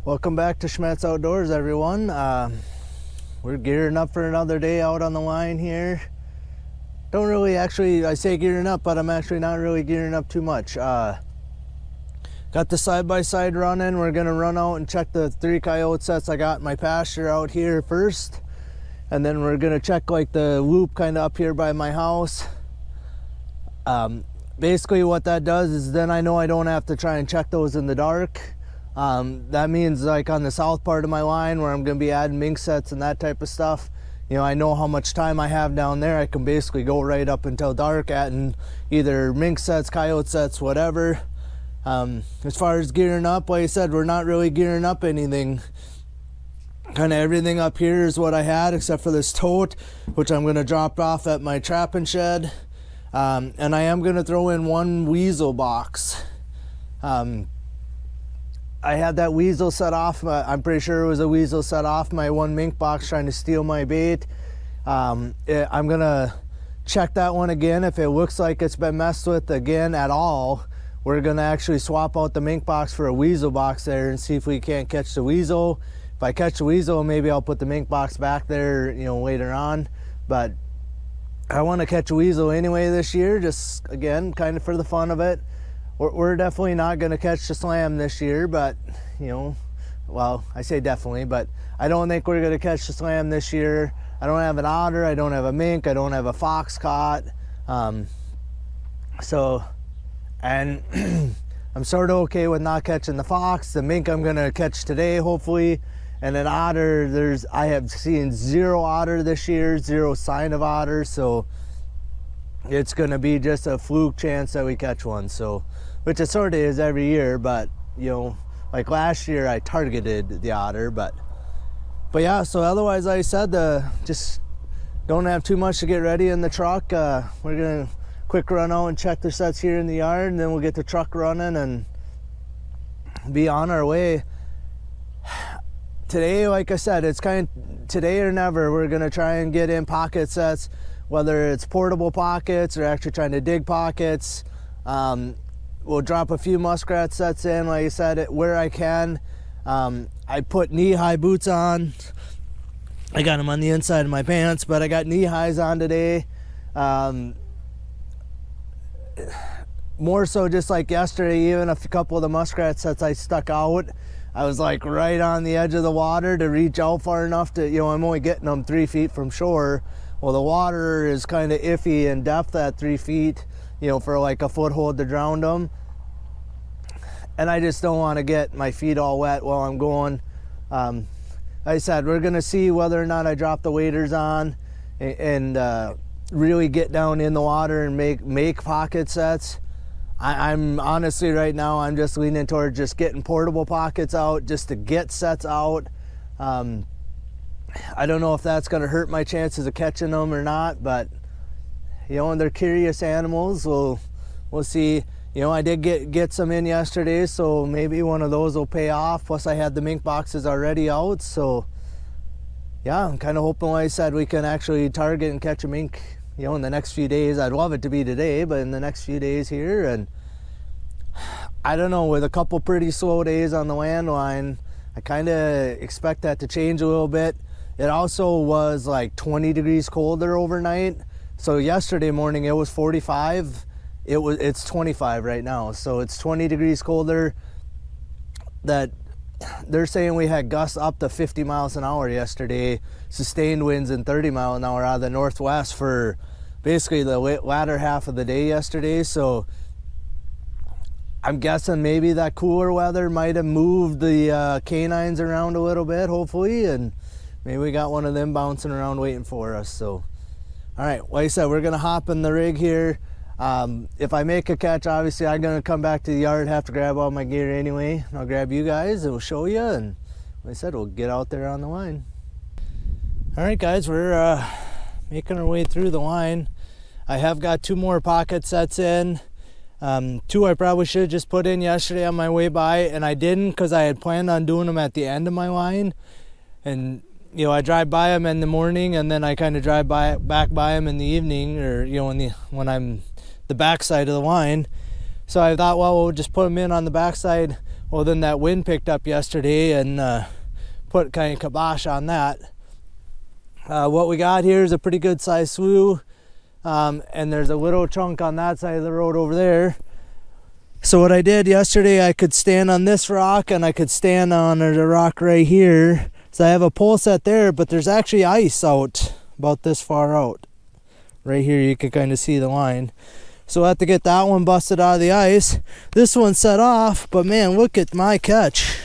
Welcome back to Schmattz Outdoors, everyone. We're gearing up for another day out on the line here. Don't really I say gearing up, but I'm actually not really gearing up too much. Got the side-by-side running. We're gonna run out and check the 3 coyote sets I got in my pasture out here first. And then we're gonna check like the loop kind of up here by my house. Basically what that does is then I know I don't have to try and check those in the dark. That means like on the south part of my line where I'm going to be adding mink sets and that type of stuff, you know, I know how much time I have down there. I can basically go right up until dark adding either mink sets, coyote sets, whatever. As far as gearing up, like I said, we're not really gearing up anything. Kind of everything up here is what I had except for this tote, which I'm going to drop off at my trapping shed. And I am going to throw in 1 Weasel box. I had that Weasel set off. I'm pretty sure it was a Weasel set off my 1 mink box trying to steal my bait. I'm gonna check that one again. If it looks like it's been messed with again at all, we're gonna actually swap out the mink box for a Weasel box there and see if we can't catch the Weasel. If I catch the Weasel, maybe I'll put the mink box back there, you know, later on. But I want to catch a Weasel anyway this year, just again, kind of for the fun of it. We're definitely not going to catch the slam this year, but, you know, well, I say definitely, but I don't think we're going to catch the slam this year. I don't have an otter, I don't have a mink, I don't have a fox caught. And I'm sort of okay with not catching the fox. The mink I'm going to catch today, hopefully. And an otter, I have seen 0 otter this year, 0 sign of otter, so it's going to be just a fluke chance that we catch one. So, which it sort of is every year, but, you know, like last year I targeted the otter, but yeah, so otherwise I said, just don't have too much to get ready in the truck. We're going to quick run out and check the sets here in the yard, and then we'll get the truck running and be on our way. Today, like I said, it's kind of today or never. We're going to try and get in pocket sets, whether it's portable pockets or actually trying to dig pockets. We'll drop a few muskrat sets in, like I said, where I can. I put knee-high boots on. I got them on the inside of my pants, but I got knee-highs on today. More so just like yesterday, even a couple of the muskrat sets I stuck out. I was like right on the edge of the water to reach out far enough to, you know, I'm only getting them 3 feet from shore. Well, the water is kind of iffy in depth at 3 feet, you know, for like a foothold to drown them. And I just don't want to get my feet all wet while I'm going. Like I said, we're going to see whether or not I drop the waders on and really get down in the water and make pocket sets. I'm honestly right now, I'm just leaning towards just getting portable pockets out just to get sets out. I don't know if that's going to hurt my chances of catching them or not, but, you know, and they're curious animals. We'll see. You know, I did get some in yesterday, so maybe one of those will pay off. Plus, I had the mink boxes already out, so yeah, I'm kind of hoping, like I said, we can actually target and catch a mink, you know, in the next few days. I'd love it to be today, but in the next few days here. And I don't know, with a couple pretty slow days on the landline, I kind of expect that to change a little bit. It also was like 20 degrees colder overnight. So yesterday morning it was 45. It's 25 right now. So it's 20 degrees colder. That they're saying we had gusts up to 50 miles an hour yesterday, sustained winds in 30 mile an hour out of the northwest for basically the latter half of the day yesterday. So I'm guessing maybe that cooler weather might have moved the canines around a little bit, hopefully, and maybe we got one of them bouncing around waiting for us. So, all right, like I said, we're gonna hop in the rig here. If I make a catch, obviously I'm gonna come back to the yard, have to grab all my gear anyway. I'll grab you guys and we'll show you, and like I said, we'll get out there on the line. All right, guys, we're making our way through the line. I have got 2 more pocket sets in. Two I probably should have just put in yesterday on my way by, and I didn't because I had planned on doing them at the end of my line. And you know, I drive by them in the morning, and then I kind of drive back by them in the evening, or you know, when I'm the backside of the line. So I thought, well, we'll just put them in on the backside. Well, then that wind picked up yesterday and put kind of kibosh on that. What we got here is a pretty good sized slough, and there's a little chunk on that side of the road over there. So what I did yesterday, I could stand on this rock and I could stand on the rock right here. So I have a pole set there, but there's actually ice out about this far out. Right here you can kind of see the line. So I have to get that one busted out of the ice. This one set off, but man, look at my catch.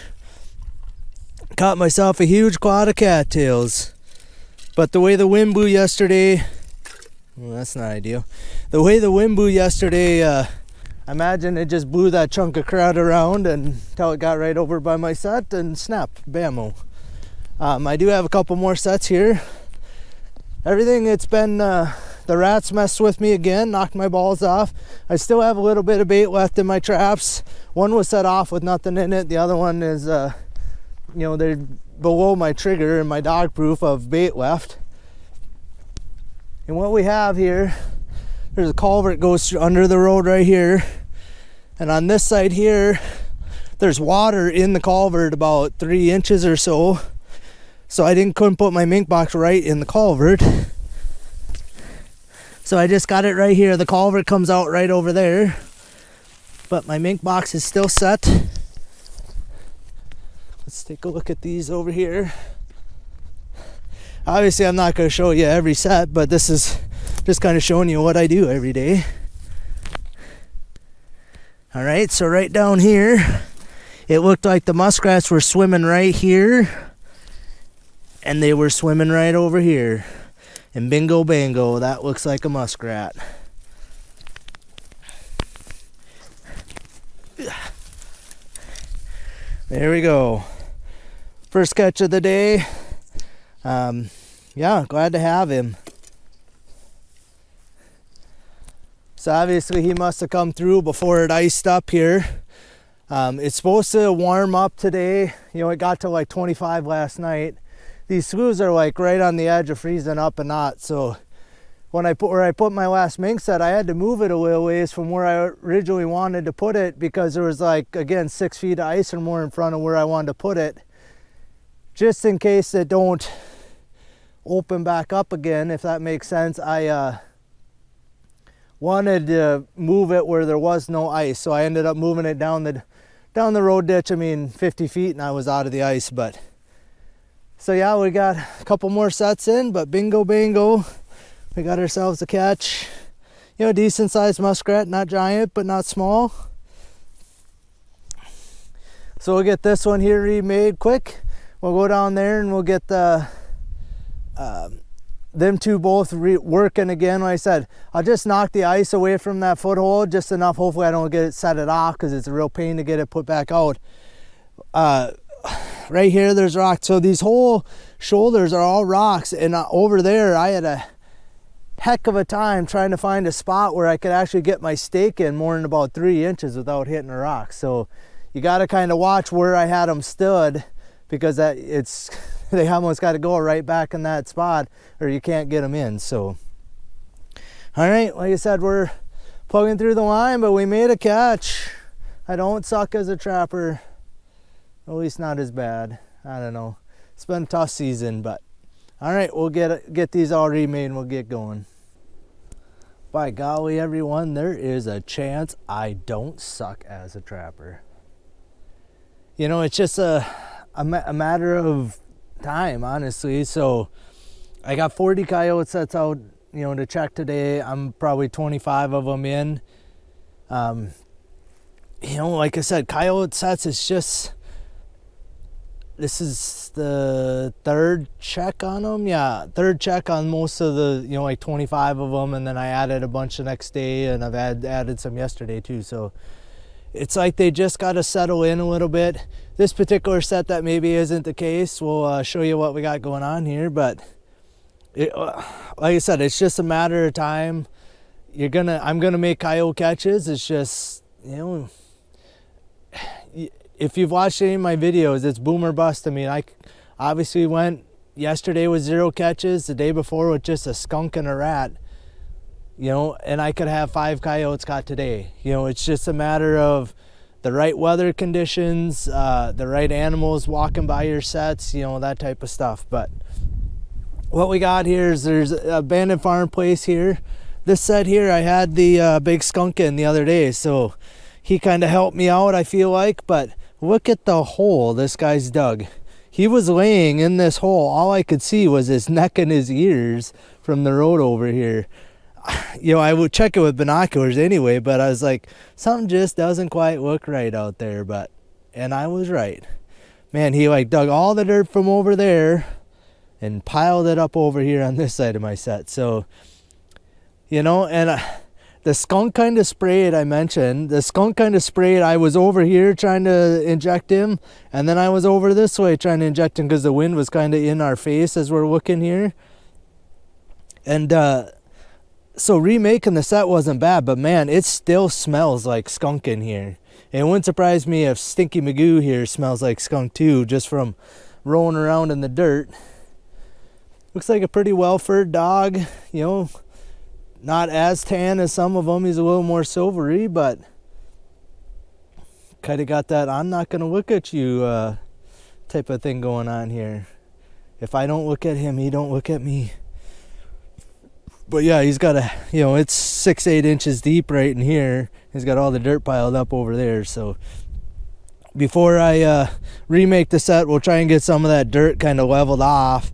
Caught myself a huge quad of cattails. But the way the wind blew yesterday, well, that's not ideal. The way the wind blew yesterday, I imagine it just blew that chunk of crowd around until it got right over by my set and snap, bammo. I do have a couple more sets here. Everything, it's been, the rats messed with me again, knocked my balls off. I still have a little bit of bait left in my traps. One was set off with nothing in it. The other one is, you know, they're below my trigger and my dog proof of bait left. And what we have here, there's a culvert goes under the road right here. And on this side here, there's water in the culvert about 3 inches or so. So I couldn't put my mink box right in the culvert. So I just got it right here. The culvert comes out right over there. But my mink box is still set. Let's take a look at these over here. Obviously I'm not going to show you every set, but this is just kind of showing you what I do every day. Alright, so right down here, it looked like the muskrats were swimming right here. And they were swimming right over here. And bingo bango, that looks like a muskrat. There we go. First catch of the day. Yeah, glad to have him. So obviously he must have come through before it iced up here. It's supposed to warm up today. You know, it got to like 25 last night. These sloughs are like right on the edge of freezing up a knot. So where I put my last mink set, I had to move it a little ways from where I originally wanted to put it, because there was like, again, 6 feet of ice or more in front of where I wanted to put it, just in case it don't open back up again, if that makes sense. I wanted to move it where there was no ice, so I ended up moving it down the road ditch. I mean 50 feet, and I was out of the ice. But so yeah, we got a couple more sets in, but bingo bango, we got ourselves a catch. You know, decent sized muskrat, not giant but not small. So we'll get this one here remade quick. We'll go down there and we'll get the them two both working again. Like I said, I'll just knock the ice away from that foothold just enough. Hopefully I don't set it off, because it's a real pain to get it put back out. Right here there's rocks, so these whole shoulders are all rocks, and over there I had a heck of a time trying to find a spot where I could actually get my stake in more than about 3 inches without hitting a rock. So you got to kind of watch where I had them stood, because they almost got to go right back in that spot or you can't get them in. So all right, like I said, we're plugging through the line, but we made a catch. I don't suck as a trapper, at least not as bad. I don't know, it's been a tough season, but all right, we'll get these all remade and we'll get going. By golly, everyone, there is a chance I don't suck as a trapper. You know, it's just a matter of time, honestly. So I got 40 coyote sets out, you know, to check today. I'm probably 25 of them in. You know, like I said, coyote sets is just, this is the third check on them. Yeah, third check on most of the, you know, like 25 of them, and then I added a bunch the next day, and I've added some yesterday too. So it's like they just got to settle in a little bit. This particular set, that maybe isn't the case. We'll show you what we got going on here, but like I said, it's just a matter of time. I'm gonna make coyote catches. It's just, if you've watched any of my videos, it's boom or bust. I mean, I obviously went yesterday with 0 catches, the day before with just a skunk and a rat, and I could have 5 coyotes caught today. It's just a matter of the right weather conditions, the right animals walking by your sets, that type of stuff. But what we got here is there's an abandoned farm place here. This set here, I had the big skunk in the other day, so he kind of helped me out, I feel like. But look at the hole this guy's dug. He was laying in this hole. All I could see was his neck and his ears from the road over here. I would check it with binoculars anyway, but I was like, something just doesn't quite look right out there. And I was right. Man, he like dug all the dirt from over there and piled it up over here on this side of my set. So, and the skunk kind of sprayed, I mentioned. The skunk kind of sprayed. I was over here trying to inject him, and then I was over this way trying to inject him because the wind was kind of in our face as we're looking here. And so remaking the set wasn't bad, but man, it still smells like skunk in here. It wouldn't surprise me if Stinky Magoo here smells like skunk too, just from rolling around in the dirt. Looks like a pretty well-furred dog, not as tan as some of them. He's a little more silvery, but kind of got that I'm not going to look at you type of thing going on here. If I don't look at him, he don't look at me. But yeah, he's got it's 6-8 inches deep right in here. He's got all the dirt piled up over there. So before I remake the set, we'll try and get some of that dirt kind of leveled off.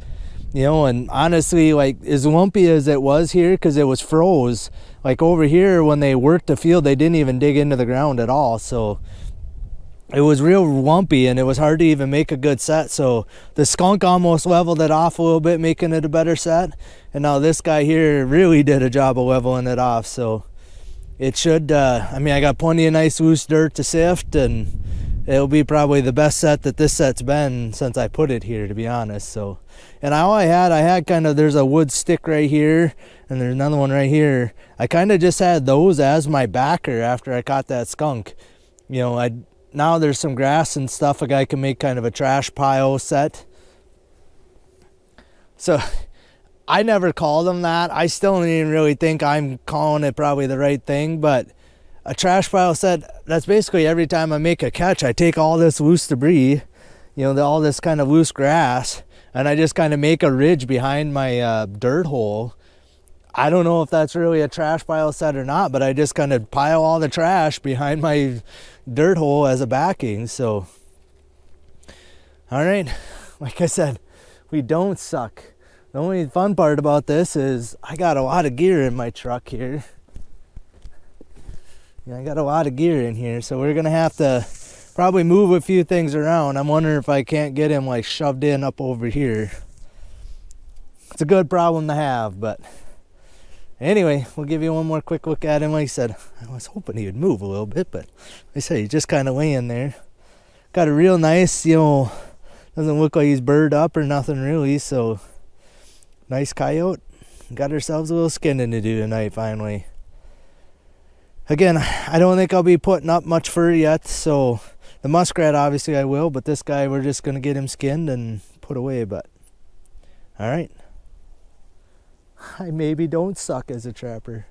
And honestly, like as lumpy as it was here, because it was froze, like over here when they worked the field, they didn't even dig into the ground at all. So it was real lumpy and it was hard to even make a good set. So the skunk almost leveled it off a little bit, making it a better set. And now this guy here really did a job of leveling it off. So it should, I got plenty of nice loose dirt to sift, and it'll be probably the best set that this set's been since I put it here, to be honest. So, and all I had kind of, there's a wood stick right here and there's another one right here. I kind of just had those as my backer after I caught that skunk. Now there's some grass and stuff. A guy can make kind of a trash pile set. So I never called them that. I still don't even really think I'm calling it probably the right thing, but a trash pile set, that's basically every time I make a catch, I take all this loose debris, all this kind of loose grass, and I just kind of make a ridge behind my dirt hole. I don't know if that's really a trash pile set or not, but I just kind of pile all the trash behind my dirt hole as a backing. So, all right, like I said, we don't suck. The only fun part about this is I got a lot of gear in my truck here. I got a lot of gear in here, so we're gonna have to probably move a few things around. I'm wondering if I can't get him like shoved in up over here. It's a good problem to have, but anyway, we'll give you one more quick look at him. Like I said, I was hoping he would move a little bit, but like I say, he's just kind of laying there. Got a real nice, doesn't look like he's burred up or nothing really, so nice coyote. Got ourselves a little skinning to do tonight finally. Again, I don't think I'll be putting up much fur yet, so the muskrat obviously I will, but this guy we're just going to get him skinned and put away. But alright, I maybe don't suck as a trapper.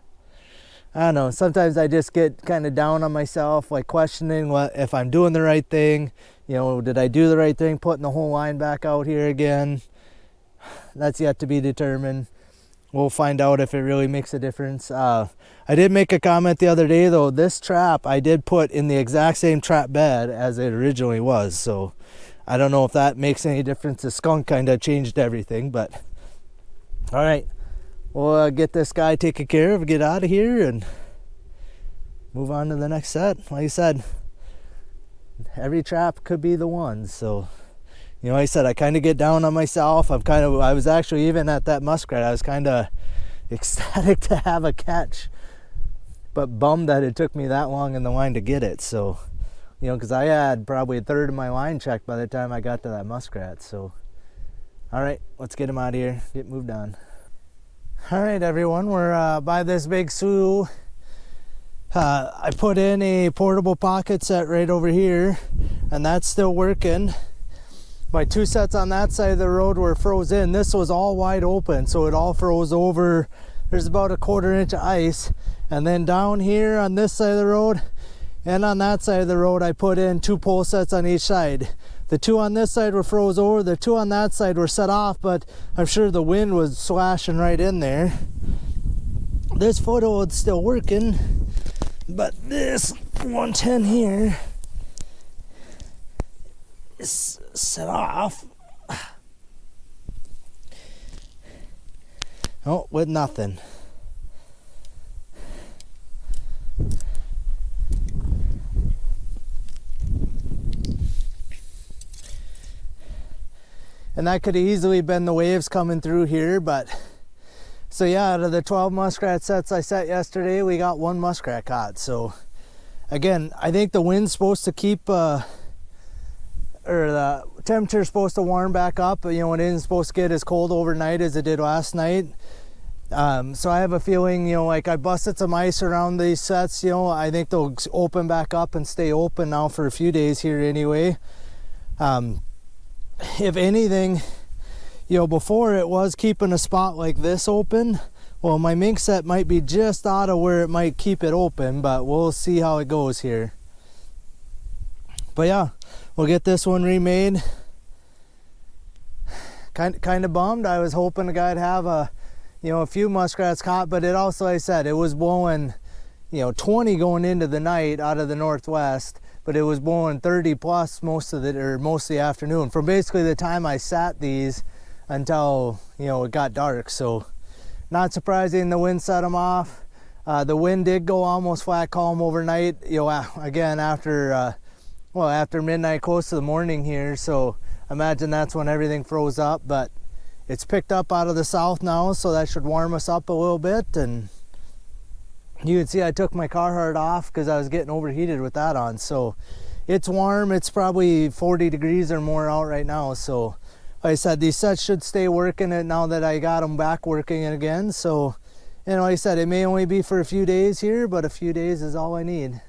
I don't know, sometimes I just get kind of down on myself, like questioning if I'm doing the right thing. Did I do the right thing putting the whole line back out here again? That's yet to be determined. We'll find out if it really makes a difference. I did make a comment the other day though, this trap I did put in the exact same trap bed as it originally was, so I don't know if that makes any difference. The skunk kind of changed everything, but all right, we'll get this guy taken care of, get out of here, and move on to the next set. Like I said, every trap could be the one, so like I said, I kind of get down on myself. I was actually, even at that muskrat, I was kind of ecstatic to have a catch, but bummed that it took me that long in the line to get it. So, because I had probably a third of my line checked by the time I got to that muskrat. So, all right, let's get him out of here, get moved on. All right, everyone, we're by this big slough. I put in a portable pocket set right over here, and that's still working. My 2 sets on that side of the road were froze in. This was all wide open, so it all froze over. There's about a 1/4 inch of ice. And then down here on this side of the road and on that side of the road, I put in 2 pole sets on each side. The 2 on this side were froze over, the 2 on that side were set off, but I'm sure the wind was slashing right in there. This foothold's still working, but this 110 here is set off. Oh, with nothing. And that could have easily been the waves coming through here, but so yeah, out of the 12 muskrat sets I set yesterday, we got 1 muskrat caught. So again, I think the wind's supposed to keep or the temperature's supposed to warm back up. You know, it isn't supposed to get as cold overnight as it did last night. So I have a feeling, you know, like I busted some ice around these sets, you know, I think they'll open back up and stay open now for a few days here anyway. If anything, you know, before it was keeping a spot like this open. Well, my mink set might be just out of where it might keep it open, but we'll see how it goes here. But yeah, we'll get this one remade. Kind of bummed. I was hoping the guy'd have a few muskrats caught, but it also, like I said, it was blowing, 20 going into the night out of the northwest, but it was blowing 30 plus most of the afternoon, from basically the time I sat these until, it got dark. So not surprising the wind set them off. The wind did go almost flat calm overnight, again after midnight, close to the morning here. So imagine that's when everything froze up, but it's picked up out of the south now, so that should warm us up a little bit. And you can see I took my Carhartt off because I was getting overheated with that on. So it's warm. It's probably 40 degrees or more out right now. So like I said, these sets should stay working it now that I got them back working again. So, like I said, it may only be for a few days here, but a few days is all I need.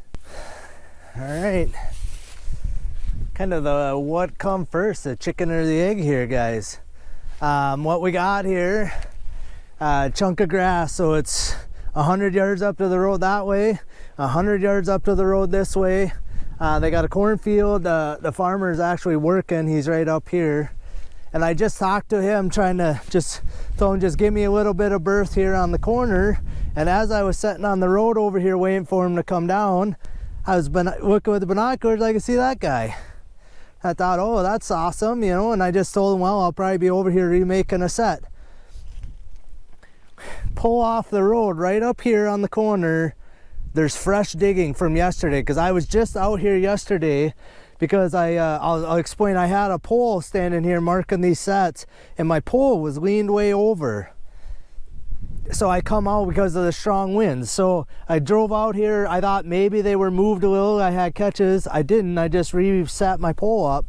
All right. Kind of the what come first, the chicken or the egg here, guys. What we got here, chunk of grass. So it's 100 yards up to the road that way, 100 yards up to the road this way. They got a cornfield. The farmer is actually working. He's right up here. And I just talked to him, trying to told him just give me a little bit of berth here on the corner. And as I was sitting on the road over here waiting for him to come down, I was looking with the binoculars. I could see that guy. I thought, oh, that's awesome, and I just told him, well, I'll probably be over here remaking a set. Pull off the road right up here on the corner. There's fresh digging from yesterday, because I was just out here yesterday because I'll explain. I had a pole standing here marking these sets, and my pole was leaned way over. So I come out because of the strong winds. So I drove out here. I thought maybe they were moved a little. I had catches. I didn't. I just reset my pole up.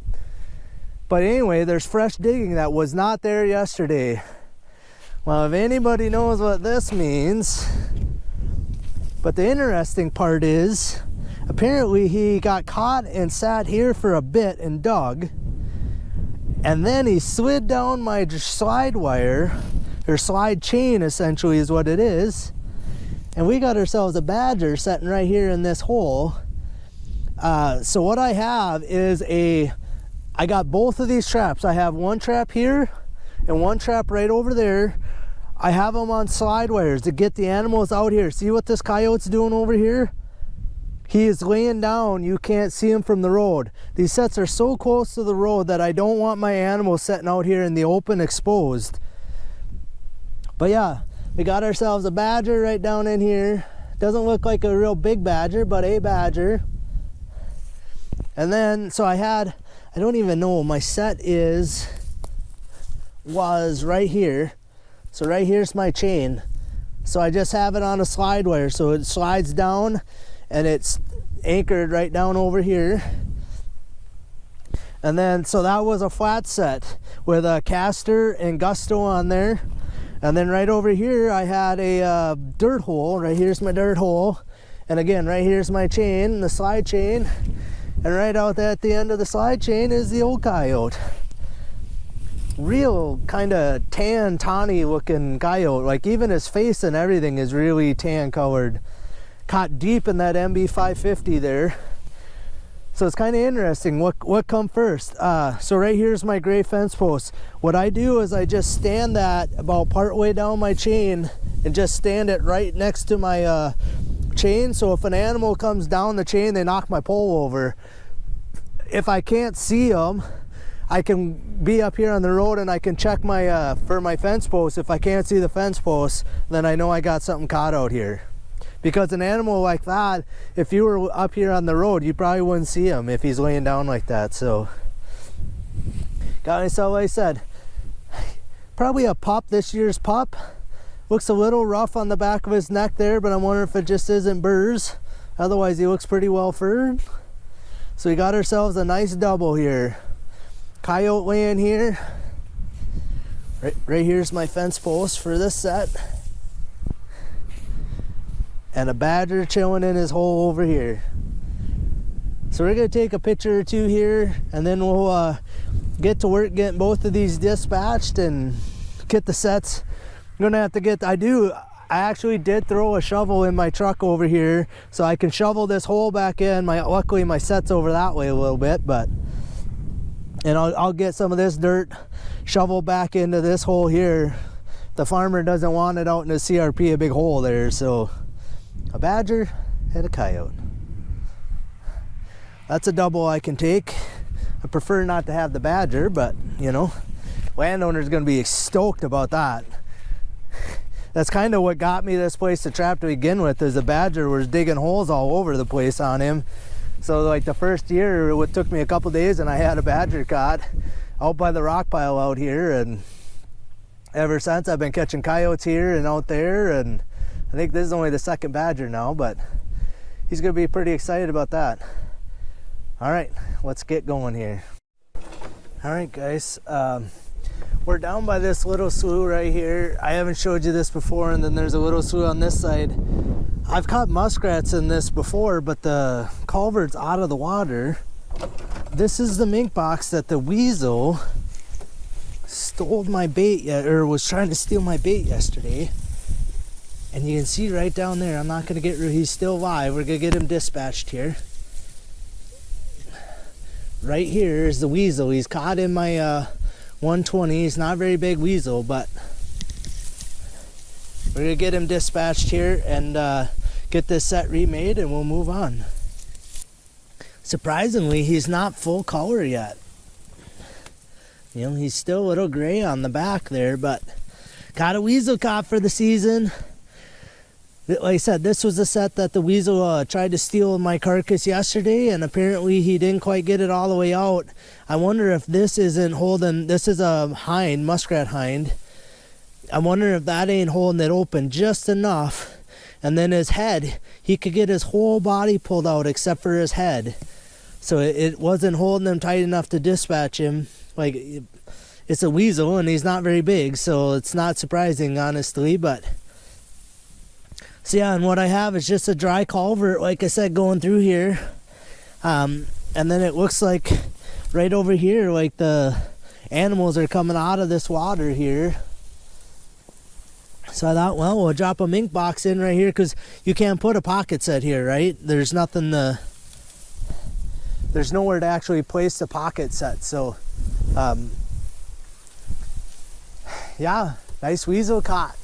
But anyway, there's fresh digging that was not there yesterday. Well, if anybody knows what this means. But the interesting part is, apparently he got caught and sat here for a bit and dug. And then he slid down my slide wire, or slide chain essentially is what it is. And we got ourselves a badger sitting right here in this hole. So what I have is I got both of these traps. I have one trap here and one trap right over there. I have them on slide wires to get the animals out here. See what this coyote's doing over here? He is laying down. You can't see him from the road. These sets are so close to the road that I don't want my animals sitting out here in the open exposed. But yeah, we got ourselves a badger right down in here. Doesn't look like a real big badger, but a badger. And then, so I don't even know, my set was right here. So right here's my chain. So I just have it on a slide wire. So it slides down and it's anchored right down over here. And then, so that was a flat set with a caster and gusto on there. And then right over here I had a dirt hole. Right here's my dirt hole, and again right here's my chain, the slide chain, and right out at the end of the slide chain is the old coyote. Real kind of tan, tawny looking coyote. Like even his face and everything is really tan colored. Caught deep in that MB 550 there. So it's kind of interesting what come first. So right here's my gray fence post. What I do is I just stand that about part way down my chain and just stand it right next to my chain. So if an animal comes down the chain, they knock my pole over. If I can't see them, I can be up here on the road and I can check my for my fence post. If I can't see the fence post, then I know I got something caught out here. Because an animal like that, if you were up here on the road, you probably wouldn't see him if he's laying down like that. So got myself, like I said, probably a pup, this year's pup. Looks a little rough on the back of his neck there, but I'm wondering if it just isn't burrs. Otherwise he looks pretty well furred. So we got ourselves a nice double here. Coyote laying here. Right here's my fence post for this set. And a badger chilling in his hole over here. So we're gonna take a picture or two here, and then we'll get to work getting both of these dispatched and get the sets. I'm gonna have to get, I actually did throw a shovel in my truck over here so I can shovel this hole back in. Luckily my set's over that way a little bit, but and I'll get some of this dirt shoveled back into this hole here. The farmer doesn't want it out in the CRP, a big hole there. So a badger and a coyote. That's a double I can take. I prefer not to have the badger, but you know, landowner's gonna be stoked about that. That's kind of what got me this place to trap to begin with, is the badger was digging holes all over the place on him. So like the first year, it took me a couple days and I had a badger caught out by the rock pile out here, and ever since I've been catching coyotes here and out there, and I think this is only the second badger now, but he's gonna be pretty excited about that. All right, let's get going here. All right guys, we're down by this little slough right here. I haven't showed you this before, and then there's a little slough on this side. I've caught muskrats in this before, but the culvert's out of the water. This is the mink box that the weasel stole my bait, or was trying to steal my bait yesterday. And you can see right down there, I'm not gonna get rid, he's still alive. We're gonna get him dispatched here. Right here is the weasel. He's caught in my 120. He's not a very big weasel, but we're gonna get him dispatched here and get this set remade, and we'll move on. Surprisingly, he's not full color yet. You know, he's still a little gray on the back there, but got a weasel caught for the season. Like I said, this was the set that the weasel tried to steal my carcass yesterday, and apparently he didn't quite get it all the way out. I wonder if this isn't holding, this is a hind, muskrat hind. I wonder if that ain't holding it open just enough, and then his head, he could get his whole body pulled out except for his head. So it wasn't holding him tight enough to dispatch him. Like, it's a weasel and he's not very big, so it's not surprising, honestly, but so yeah, and what I have is just a dry culvert, like I said, going through here. And then it looks like right over here, like the animals are coming out of this water here. So I thought, well, we'll drop a mink box in right here, because you can't put a pocket set here, right? There's nothing to, there's nowhere to actually place the pocket set. So yeah, nice weasel caught.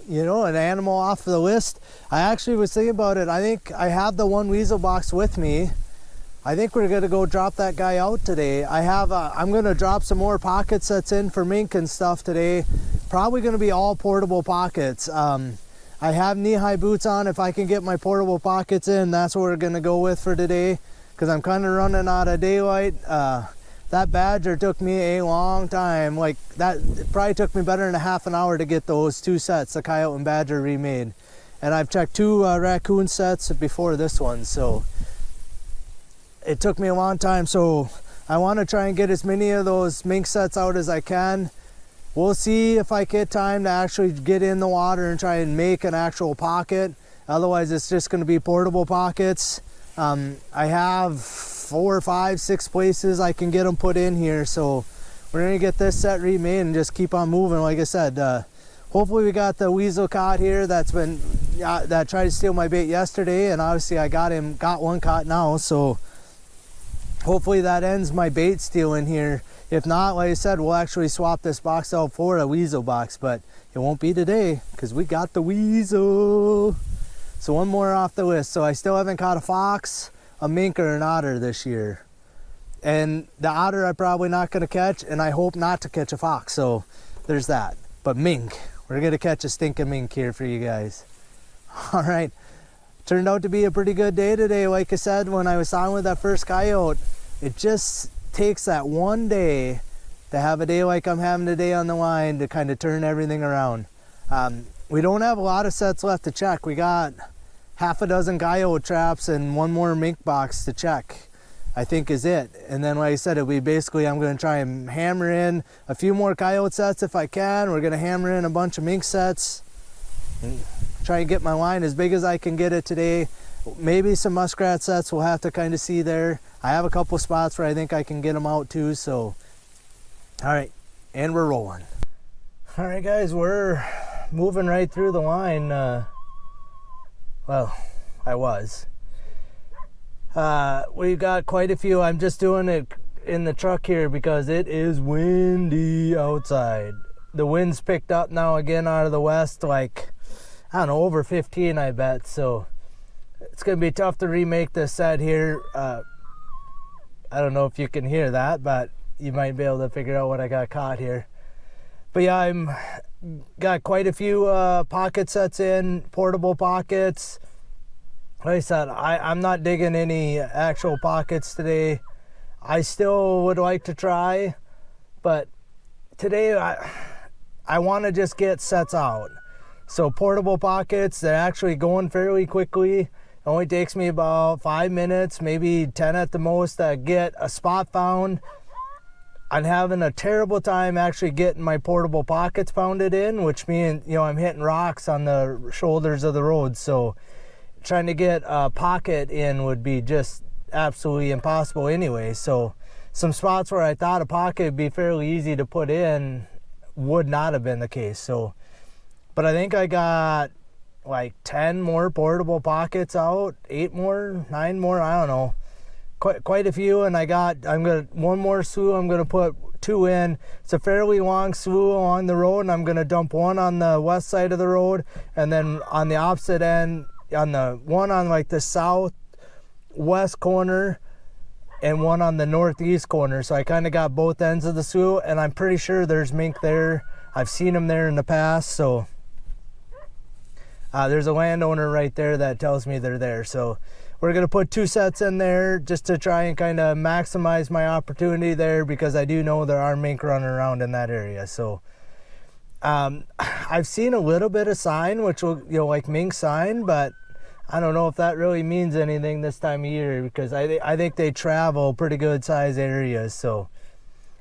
You know, an animal off the list. I actually was thinking about it. I think I have the one weasel box with me. I think we're gonna go drop that guy out today. I'm gonna drop some more pocket sets in for mink and stuff today. Probably gonna be all portable pockets. I have knee-high boots on. If I can get my portable pockets in, that's what we're gonna go with for today, because I'm kind of running out of daylight. That badger took me a long time. Like that, it probably took me better than a half an hour to get those two sets, the coyote and badger, remade. And I've checked two raccoon sets before this one, so it took me a long time. So I want to try and get as many of those mink sets out as I can. we'll see if I get time to actually get in the water and try and make an actual pocket. Otherwise, it's just going to be portable pockets. I have 4, 5, 6 places I can get them put in here, so we're going to get this set remade and just keep on moving. Like I said, hopefully we got the Weasel caught here that tried to steal my bait yesterday, and obviously I got one caught now, so hopefully that ends my bait stealing here. If not, like I said, we'll actually swap this box out for a Weasel box, but it won't be today because we got the Weasel. So one more off the list. So I still haven't caught a fox, a mink, or an otter this year. And the otter I'm probably not going to catch, and I hope not to catch a fox. So there's that. But mink, we're going to catch a stinking mink here for you guys. All right. Turned out to be a pretty good day today. Like I said, when I was on with that first coyote, it just takes that one day to have a day like I'm having today on the line to kind of turn everything around. We don't have a lot of sets left to check. We got half a dozen coyote traps and one more mink box to check, I think is it. And then like I said, it'll be basically, I'm going to try and hammer in a few more coyote sets if I can. We're going to hammer in a bunch of mink sets and try and get my line as big as I can get it today. Maybe some muskrat sets, we'll have to kind of see there. I have a couple spots where I think I can get them out too, so. All right, and we're rolling. All right guys, we're moving right through the line. Well, I was. We've got quite a few. I'm just doing it in the truck here because it is windy outside. The wind's picked up now again out of the west, like, I don't know, over 15 I bet, so it's going to be tough to remake this set here. I don't know if you can hear that, but you might be able to figure out what I got caught here. But yeah, I'm got quite a few pocket sets in, portable pockets. Like I said, I'm not digging any actual pockets today. I still would like to try, but today I want to just get sets out. So portable pockets, they're actually going fairly quickly. It only takes me about 5 minutes, maybe 10 at the most, to get a spot found. I'm having a terrible time actually getting my portable pockets pounded in, which means, you know, I'm hitting rocks on the shoulders of the road. So trying to get a pocket in would be just absolutely impossible anyway. So some spots where I thought a pocket would be fairly easy to put in would not have been the case. So, but I think I got like 10 more portable pockets out, 8 more, 9 more, I don't know. Quite a few, and one more slough, I'm gonna put 2 in. It's a fairly long slough along the road, and I'm gonna dump one on the west side of the road, and then on the opposite end, on the one on like the southwest corner, and one on the northeast corner. So I kind of got both ends of the slough, and I'm pretty sure there's mink there. I've seen them there in the past, so there's a landowner right there that tells me they're there. So we're going to put 2 sets in there just to try and kind of maximize my opportunity there, because I do know there are mink running around in that area. So I've seen a little bit of sign, which will, you know, like mink sign, but I don't know if that really means anything this time of year, because I think they travel pretty good size areas. So,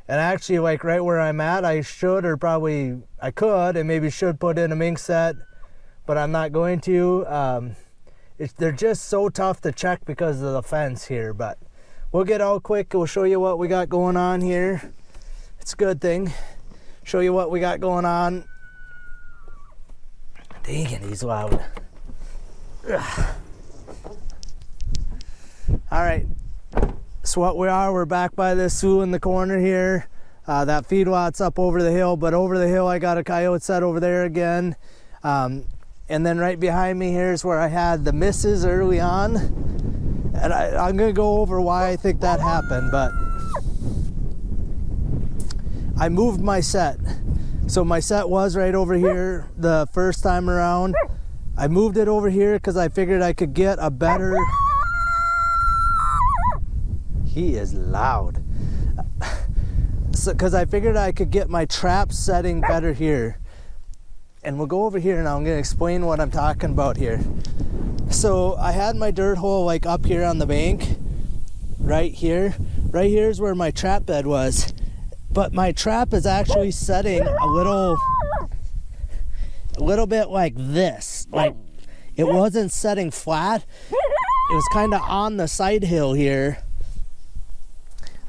and actually, like right where I'm at, I should, or probably I could and maybe should put in a mink set, but I'm not going to. They're just so tough to check because of the fence here, but we'll get out quick. We'll show you what we got going on here. It's a good thing. Show you what we got going on. Dang it, he's loud. Ugh. All right, so what we're back by this slough in the corner here. That feedlot's up over the hill, but over the hill I got a coyote set over there again. And then right behind me here is where I had the misses early on. And I'm going to go over why I think that happened, but I moved my set. So my set was right over here the first time around. I moved it over here because I figured I could get a better... He is loud. So, because I figured I could get my trap setting better here. And we'll go over here now. I'm going to explain what I'm talking about here. So I had my dirt hole like up here on the bank, right here. Right here is where my trap bed was. but my trap is actually setting a little bit like this. Like, it wasn't setting flat. It was kind of on the side hill here.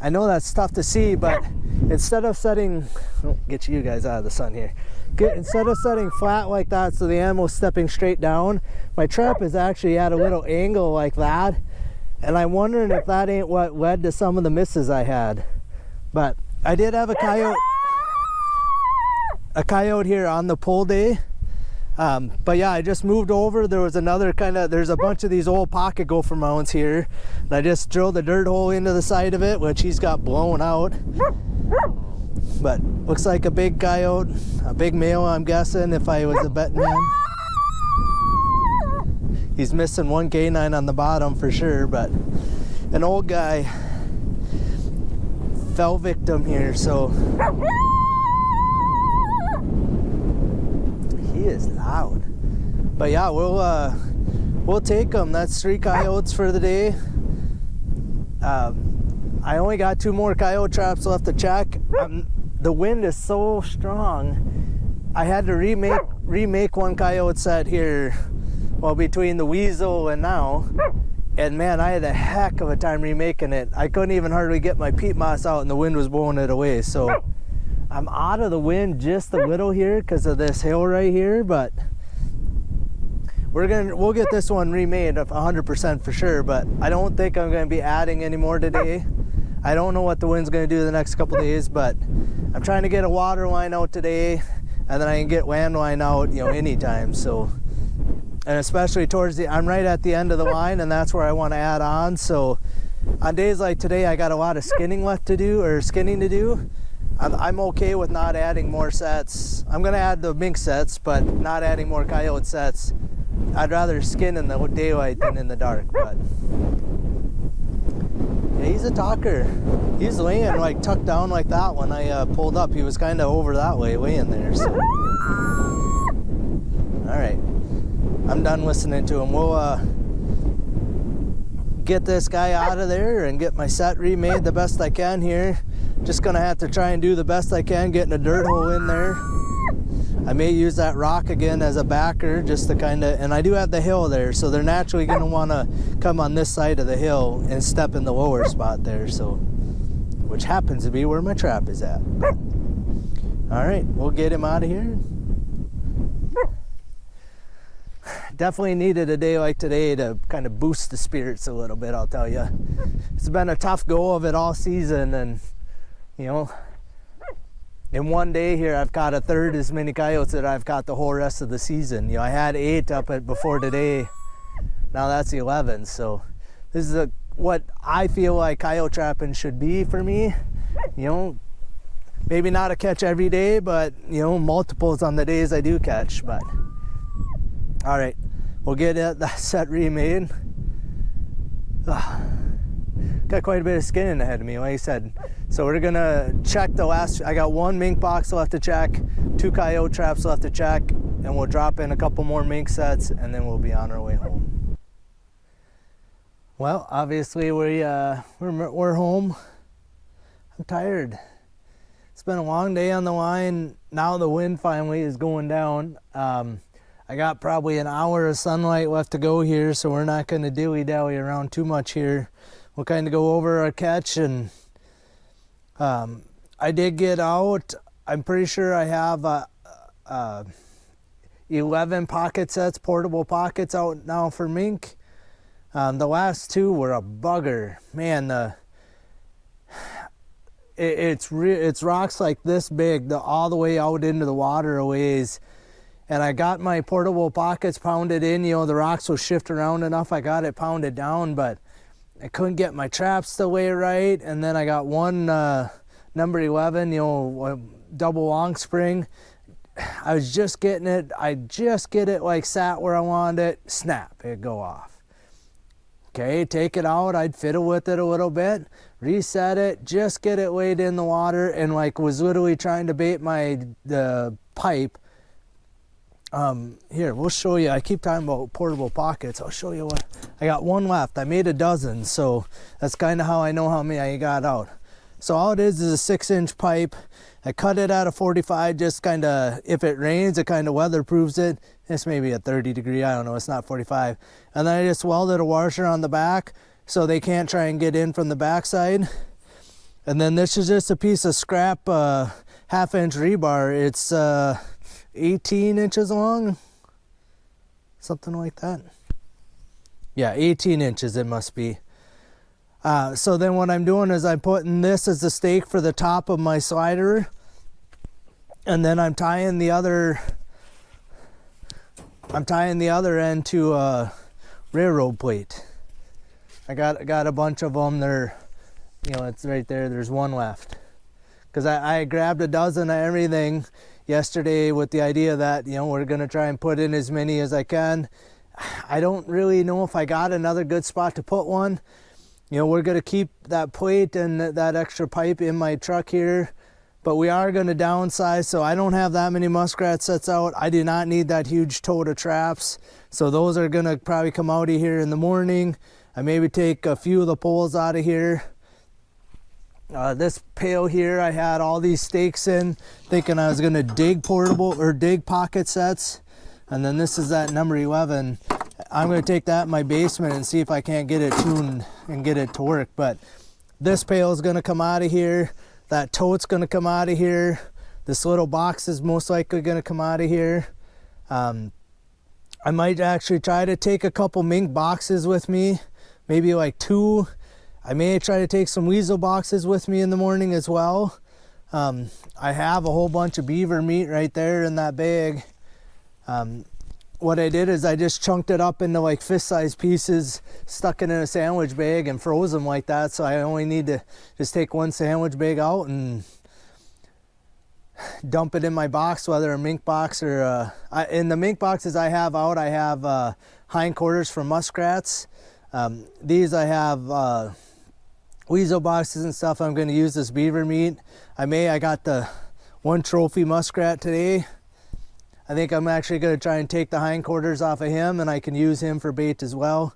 I know that's tough to see, but instead of setting, get you guys out of the sun here. Instead of setting flat like that so the animal's stepping straight down, my trap is actually at a little angle like that. And I'm wondering if that ain't what led to some of the misses I had. But I did have a coyote here on the pull day. But yeah, I just moved over. There was another there's a bunch of these old pocket gopher mounds here. And I just drilled a dirt hole into the side of it, which he's got blown out. But looks like a big coyote, a big male, I'm guessing, if I was a betting man. He's missing one canine on the bottom for sure, but an old guy fell victim here, so he is loud. But yeah, we'll take them. That's 3 coyotes for the day. I only got 2 more coyote traps left to check. The wind is so strong. I had to remake one coyote set here, well, between the Weasel and now. And man, I had a heck of a time remaking it. I couldn't even hardly get my peat moss out and the wind was blowing it away. So I'm out of the wind just a little here because of this hill right here, but we'll get this one remade 100% for sure, but I don't think I'm going to be adding any more today. I don't know what the wind's going to do the next couple days, but I'm trying to get a water line out today, and then I can get landline out, anytime. So, and especially I'm right at the end of the line, and that's where I want to add on. So on days like today, I got a lot of skinning to do. I'm okay with not adding more sets. I'm going to add the mink sets, but not adding more coyote sets. I'd rather skin in the daylight than in the dark, but yeah, he's a talker. He's laying like tucked down like that when I pulled up. He was kind of over that way, laying there. So. All right, I'm done listening to him. We'll get this guy out of there and get my set remade the best I can here. Just gonna have to try and do the best I can getting a dirt hole in there. I may use that rock again as a backer just to and I do have the hill there, so they're naturally gonna wanna come on this side of the hill and step in the lower spot there, so, which happens to be where my trap is at. All right, we'll get him out of here. Definitely needed a day like today to kind of boost the spirits a little bit, I'll tell you. It's been a tough go of it all season, and in one day here, I've caught a third as many coyotes that I've caught the whole rest of the season. I had 8 up before today. Now that's 11. So this is what I feel like coyote trapping should be for me. Maybe not a catch every day, but multiples on the days I do catch. But all right, we'll get that set remade. Got quite a bit of skinning ahead of me, like I said. So we're gonna check I got 1 mink box left to check, 2 coyote traps left to check, and we'll drop in a couple more mink sets, and then we'll be on our way home. Well, obviously we're home. I'm tired. It's been a long day on the line. Now the wind finally is going down. I got probably an hour of sunlight left to go here, so we're not gonna dilly-dally around too much here. We'll kind of go over our catch, and I did get out. I'm pretty sure I have 11 pocket sets, portable pockets out now for mink. The last 2 were a bugger. Man, it's rocks like this big, all the way out into the water a ways. And I got my portable pockets pounded in. The rocks will shift around enough. I got it pounded down, but I couldn't get my traps to lay right. And then I got one number 11, double long spring. I was just getting it. I just get it like sat where I wanted it. Snap, it'd go off. Okay, take it out. I'd fiddle with it a little bit, reset it, just get it laid in the water, and was literally trying to bait the pipe. Here, we'll show you. I keep talking about portable pockets. I'll show you what. I got 1 left. I made a dozen, so that's kind of how I know how many I got out. So all it is a 6-inch pipe. I cut it at a 45, just kind of, if it rains, it kind of weatherproofs it. It's maybe a 30 degree, I don't know, it's not 45. And then I just welded a washer on the back so they can't try and get in from the backside. And then this is just a piece of scrap 1/2-inch rebar. It's 18 inches long, something like that. Yeah, 18 inches it must be. So then what I'm doing is I'm putting this as the stake for the top of my slider, and then I'm tying the other end to a railroad plate. I got a bunch of them. They're, you know, it's right there. There's one left. Because I grabbed a dozen of everything yesterday with the idea that, you know, we're going to try and put in as many as I can. I don't really know if I got another good spot to put one. You know, we're going to keep that plate and that extra pipe in my truck here, but we are going to downsize, so I don't have that many muskrat sets out. I do not need that huge tote of traps, so those are going to probably come out of here in the morning. I maybe take a few of the poles out of here. This pail here, I had all these stakes in, thinking I was going to dig dig pocket sets, and then this is that number 11. I'm going to take that in my basement and see if I can't get it tuned and get it to work. But this pail is going to come out of here. That tote's going to come out of here. This little box is most likely going to come out of here. I might actually try to take a couple mink boxes with me, maybe like 2. I may try to take some weasel boxes with me in the morning as well. I have a whole bunch of beaver meat right there in that bag. What I did is I just chunked it up into like fist-sized pieces, stuck it in a sandwich bag and froze them like that. So I only need to just take one sandwich bag out and dump it in my box, whether a mink box or in the mink boxes I have out, I have hindquarters for muskrats. These I have weasel boxes and stuff. I'm going to use this beaver meat. I got the one trophy muskrat today. I think I'm actually going to try and take the hindquarters off of him, and I can use him for bait as well.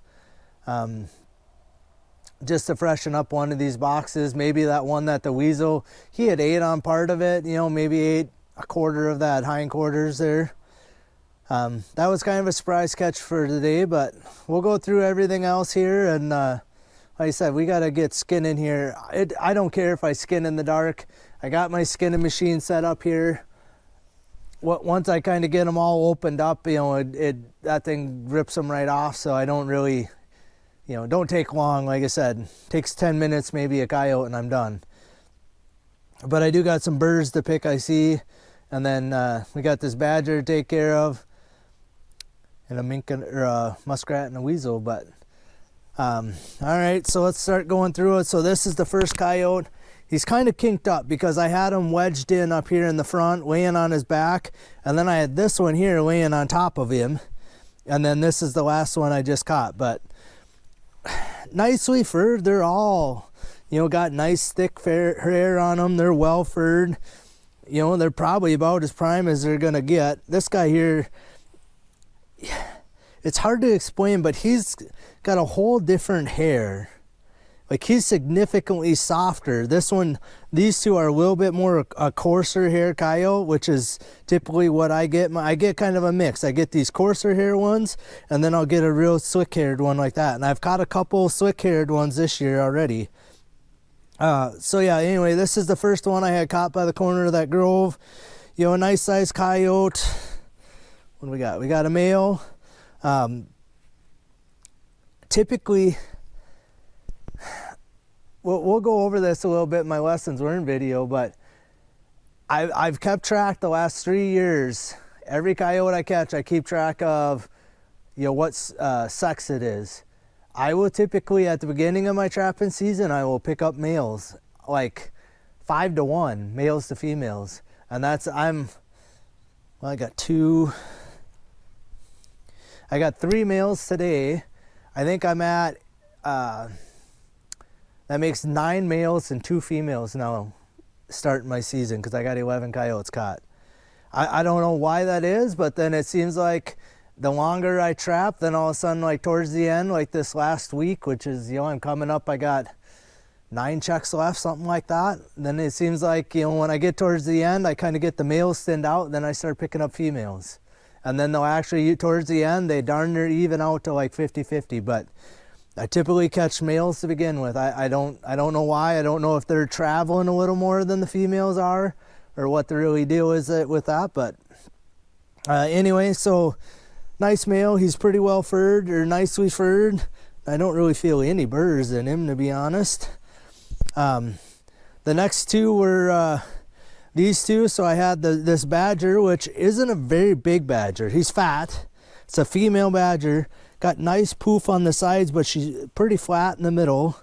Just to freshen up one of these boxes. Maybe that one that the weasel, he had ate on part of it, you know, maybe ate a quarter of that hindquarters there. That was kind of a surprise catch for today, but we'll go through everything else here. And like I said, we got to get skin in here. I don't care if I skin in the dark. I got my skinning machine set up here. Once I kind of get them all opened up, you know, that thing rips them right off. So I don't really, you know, don't take long. Like I said, takes 10 minutes, maybe a coyote, and I'm done. But I do got some birds to pick, I see. And then we got this badger to take care of, and a mink or a muskrat and a weasel. But all right, so let's start going through it. So this is the first coyote. He's kind of kinked up because I had him wedged in up here in the front, laying on his back. And then I had this one here laying on top of him. And then this is the last one I just caught. But nicely furred. They're all, you know, got nice thick hair on them. They're well furred. You know, they're probably about as prime as they're going to get. This guy here, it's hard to explain, but he's got a whole different hair. Like, he's significantly softer. These two are a little bit more a coarser hair coyote, which is typically what I get. I get kind of a mix. I get these coarser hair ones, and then I'll get a real slick-haired one like that. And I've caught a couple slick-haired ones this year already. So yeah, anyway, this is the first one I had caught by the corner of that grove. You know, a nice sized coyote. What do we got? We got a male. Typically, we'll go over this a little bit in my lessons learned video, but I've kept track the last 3 years. Every coyote I catch, I keep track of, you know, what sex it is. I will typically, at the beginning of my trapping season, I will pick up males, like 5 to 1, males to females. And that's, I got 3 males today. I think I'm at, that makes 9 males and 2 females now starting my season, because I got 11 coyotes caught. I don't know why that is, but then it seems like the longer I trap, then all of a sudden, like towards the end, like this last week, which is, you know, I'm coming up, I got 9 checks left, something like that. Then it seems like, you know, when I get towards the end, I kind of get the males thinned out, then I start picking up females. And then they'll actually, towards the end, they darn near even out to like 50-50. But I typically catch males to begin with. I don't know why. I don't know if they're traveling a little more than the females are, or what the really deal is with that. But anyway, so nice male. He's pretty well furred, or nicely furred. I don't really feel any burrs in him, to be honest. The next two were these two. So I had this badger, which isn't a very big badger. He's fat. It's a female badger. Got nice poof on the sides, but she's pretty flat in the middle,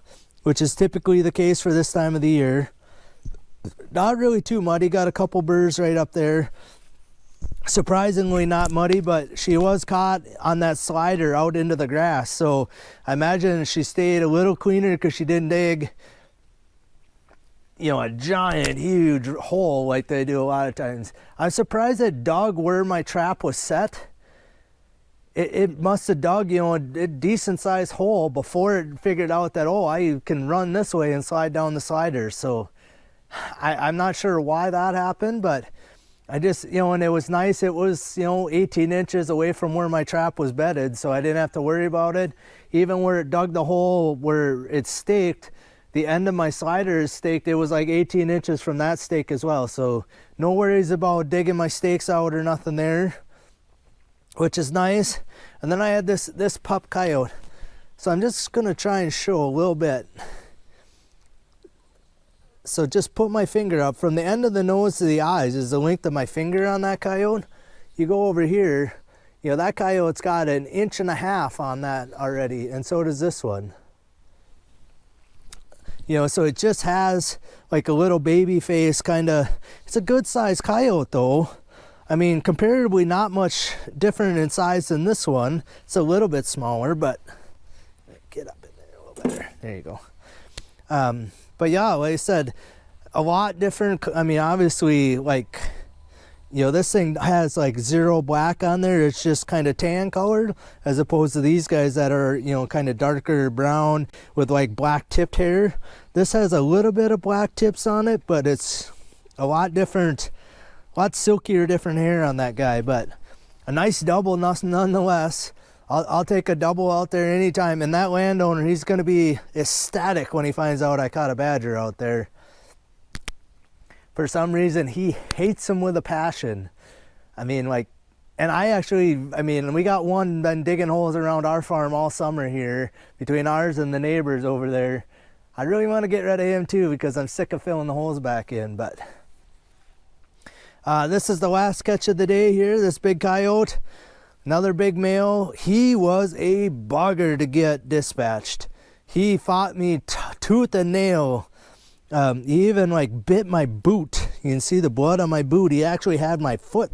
which is typically the case for this time of the year. Not really too muddy. Got a couple burrs right up there. Surprisingly not muddy, but she was caught on that slider out into the grass. So I imagine she stayed a little cleaner because she didn't dig, you know, a giant, huge hole like they do a lot of times. I'm surprised it dug where my trap was set. It must have dug, you know, a decent sized hole before it figured out that, oh, I can run this way and slide down the slider. So I'm not sure why that happened, but I just, you know, and it was nice. It was, you know, 18 inches away from where my trap was bedded, so I didn't have to worry about it. Even where it dug the hole where it's staked, the end of my slider is staked. It was like 18 inches from that stake as well. So no worries about digging my stakes out or nothing there, which is nice. And then I had this pup coyote. So I'm just gonna try and show a little bit. So just put my finger up. From the end of the nose to the eyes is the length of my finger on that coyote. You go over here, you know, that coyote's got 1.5 inches on that already, and so does this one. You know, so it just has like a little baby face kind of. It's a good sized coyote though. I mean, comparatively not much different in size than this one. It's a little bit smaller, but get up in there a little better. There you go. But yeah, like I said, a lot different. I mean, obviously, like, you know, this thing has like 0 black on there. It's just kind of tan colored, as opposed to these guys that are, you know, kind of darker brown with like black tipped hair. This has a little bit of black tips on it, but it's a lot different, a lot silkier, different hair on that guy. But a nice double nonetheless. I'll take a double out there anytime. And that landowner, he's going to be ecstatic when he finds out I caught a badger out there. For some reason, he hates them with a passion. I mean, like, and I mean, we got one been digging holes around our farm all summer here, between ours and the neighbors over there. I really want to get rid of him too, because I'm sick of filling the holes back in. But this is the last catch of the day here, this big coyote. Another big male. He was a bugger to get dispatched. He fought me tooth and nail. He even like bit my boot. You can see the blood on my boot. He actually had my foot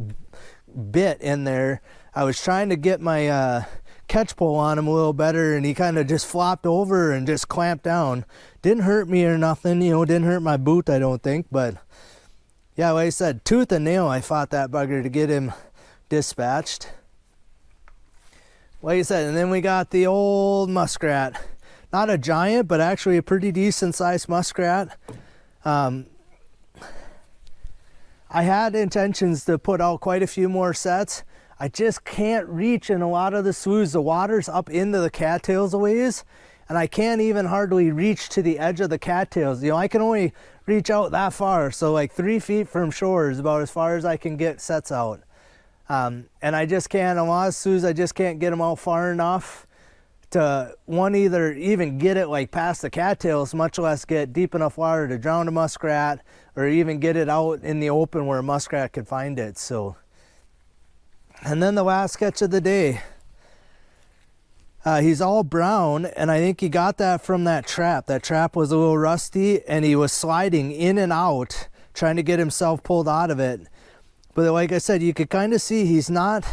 bit in there. I was trying to get my catch pole on him a little better, and he kind of just flopped over and just clamped down. Didn't hurt me or nothing, you know, didn't hurt my boot, I don't think. But yeah, like I said, tooth and nail, I fought that bugger to get him dispatched. Like I said, and then we got the old muskrat. Not a giant, but actually a pretty decent sized muskrat. I had intentions to put out quite a few more sets. I just can't reach in a lot of the sloughs. The water's up into the cattails a ways, and I can't even hardly reach to the edge of the cattails. You know, I can only reach out that far. So like 3 feet from shore is about as far as I can get sets out. And I just can't, a lot of sloughs, I just can't get them out far enough to, one, either even get it like past the cattails, much less get deep enough water to drown a muskrat, or even get it out in the open where a muskrat could find it. So, and then the last catch of the day, he's all brown, and I think he got that from that trap. That trap was a little rusty, and he was sliding in and out, trying to get himself pulled out of it. But like I said, you could kind of see he's not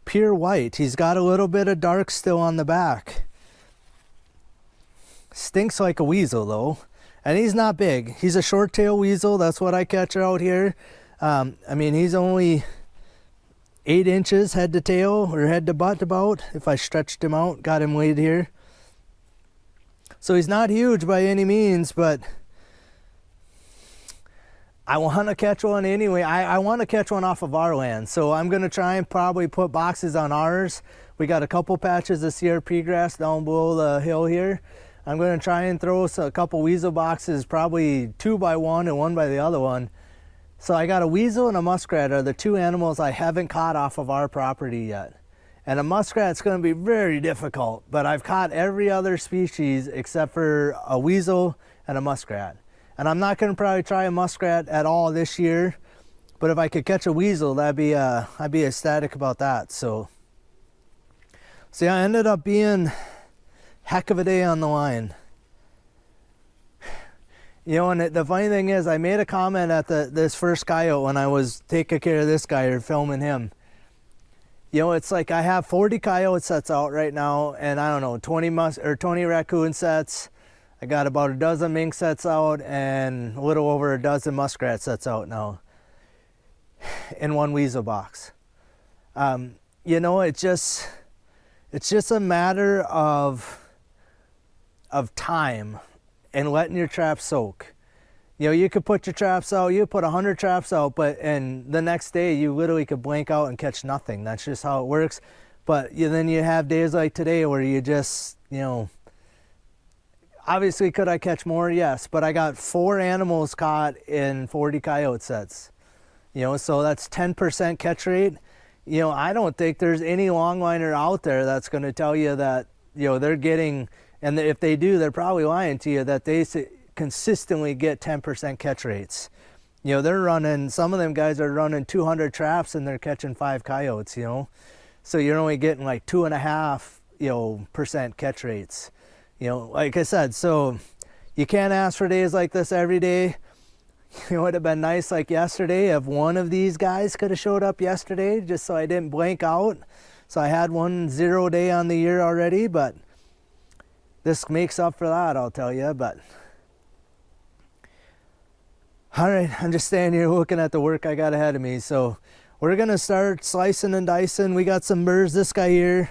pure white. He's got a little bit of dark still on the back. Stinks like a weasel though. And he's not big. He's a short tail weasel. That's what I catch out here. I mean, he's only 8 inches head to tail, or head to butt about, if I stretched him out, got him weighed here. So he's not huge by any means, but I want to catch one anyway. I want to catch one off of our land. So I'm going to try and probably put boxes on ours. We got a couple patches of CRP grass down below the hill here. I'm going to try and throw a couple weasel boxes, probably 2 by 1 and 1 by the other one. So I got a weasel and a muskrat are the 2 animals I haven't caught off of our property yet. And a muskrat's going to be very difficult, but I've caught every other species except for a weasel and a muskrat. And I'm not going to probably try a muskrat at all this year, but if I could catch a weasel, I'd be ecstatic about that. So yeah, I ended up being heck of a day on the line. You know, and the funny thing is, I made a comment at this first coyote when I was taking care of this guy or filming him. You know, it's like I have 40 coyote sets out right now, and I don't know, 20 raccoon sets. I got about a dozen mink sets out and a little over a dozen muskrat sets out now in one weasel box. You know, it's just a matter of time and letting your traps soak. You know, you could put your traps out, you put 100 traps out, and the next day you literally could blank out and catch nothing. That's just how it works. But then you have days like today where you just, you know, obviously could I catch more? Yes, but I got 4 animals caught in 40 coyote sets. You know, so that's 10% catch rate. You know, I don't think there's any longliner out there that's going to tell you that, you know, they're getting, and if they do, they're probably lying to you, that they consistently get 10% catch rates. You know, they're running, some of them guys are running 200 traps and they're catching 5 coyotes, you know. So you're only getting like 2.5%, you know, catch rates. You know, like I said, so you can't ask for days like this every day. It would have been nice like yesterday if one of these guys could have showed up yesterday just so I didn't blank out. So I had 1 0 day on the year already, but this makes up for that, I'll tell you. But all right, I'm just standing here looking at the work I got ahead of me. So we're gonna start slicing and dicing. We got some burrs. This guy here,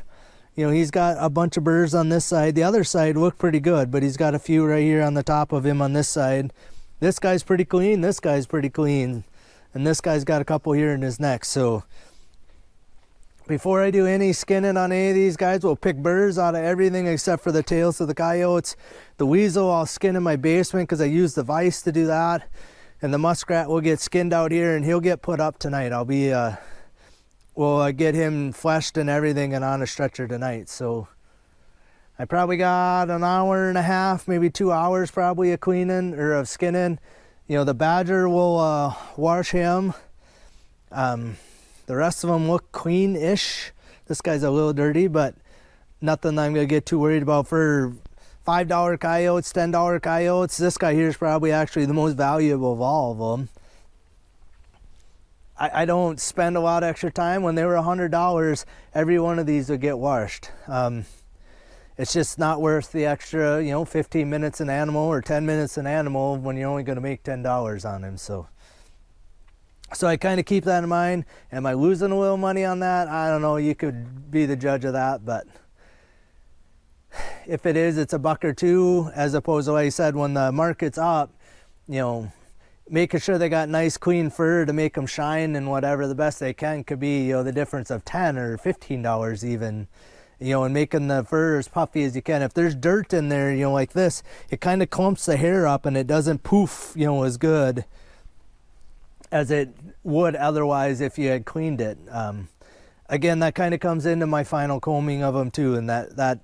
you know, he's got a bunch of burrs on this side. The other side look pretty good, but he's got a few right here on the top of him on this side. This guy's pretty clean, this guy's pretty clean, and this guy's got a couple here in his neck. So before I do any skinning on any of these guys, we'll pick burrs out of everything except for the tails of the coyotes. The weasel I'll skin in my basement because I use the vise to do that. And the muskrat will get skinned out here and he'll get put up tonight. I'll be, we'll get him fleshed and everything and on a stretcher tonight. So I probably got an hour and a half, maybe 2 hours probably of cleaning or of skinning. You know, the badger will wash him. The rest of them look clean-ish. This guy's a little dirty, but nothing I'm gonna get too worried about. For $5 coyotes, $10 coyotes, this guy here is probably actually the most valuable of all of them. I don't spend a lot of extra time. When they were $100, every one of these would get washed. It's just not worth the extra, you know, 15 minutes an animal or 10 minutes an animal when you're only going to make $10 on him. So I kind of keep that in mind. Am I losing a little money on that? I don't know. You could be the judge of that, but if it is, it's $1 or $2, as opposed to, like I said, when the market's up, you know, making sure they got nice clean fur to make them shine and whatever the best they can could be, you know, the difference of $10 or $15 even, you know, and making the fur as puffy as you can. If there's dirt in there, you know, like this, it kind of clumps the hair up and it doesn't poof, you know, as good as it would otherwise if you had cleaned it. Again, that kind of comes into my final combing of them too, and that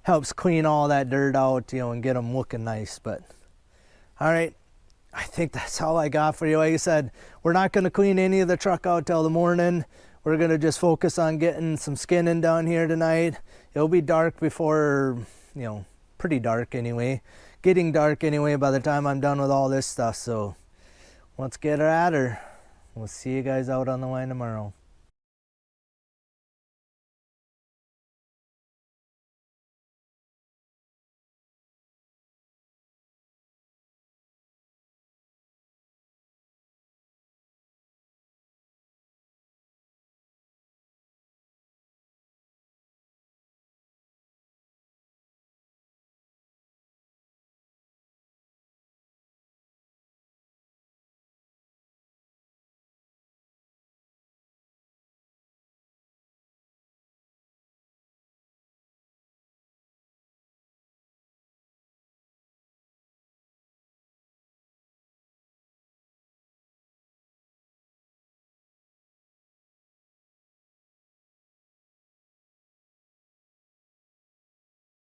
helps clean all that dirt out, you know, and get them looking nice. But all right, I think that's all I got for you. Like I said, we're not going to clean any of the truck out till the morning. We're going to just focus on getting some skinning done here tonight. It'll be dark before, you know, pretty dark anyway. Getting dark anyway by the time I'm done with all this stuff. So let's get her at her. We'll see you guys out on the line tomorrow.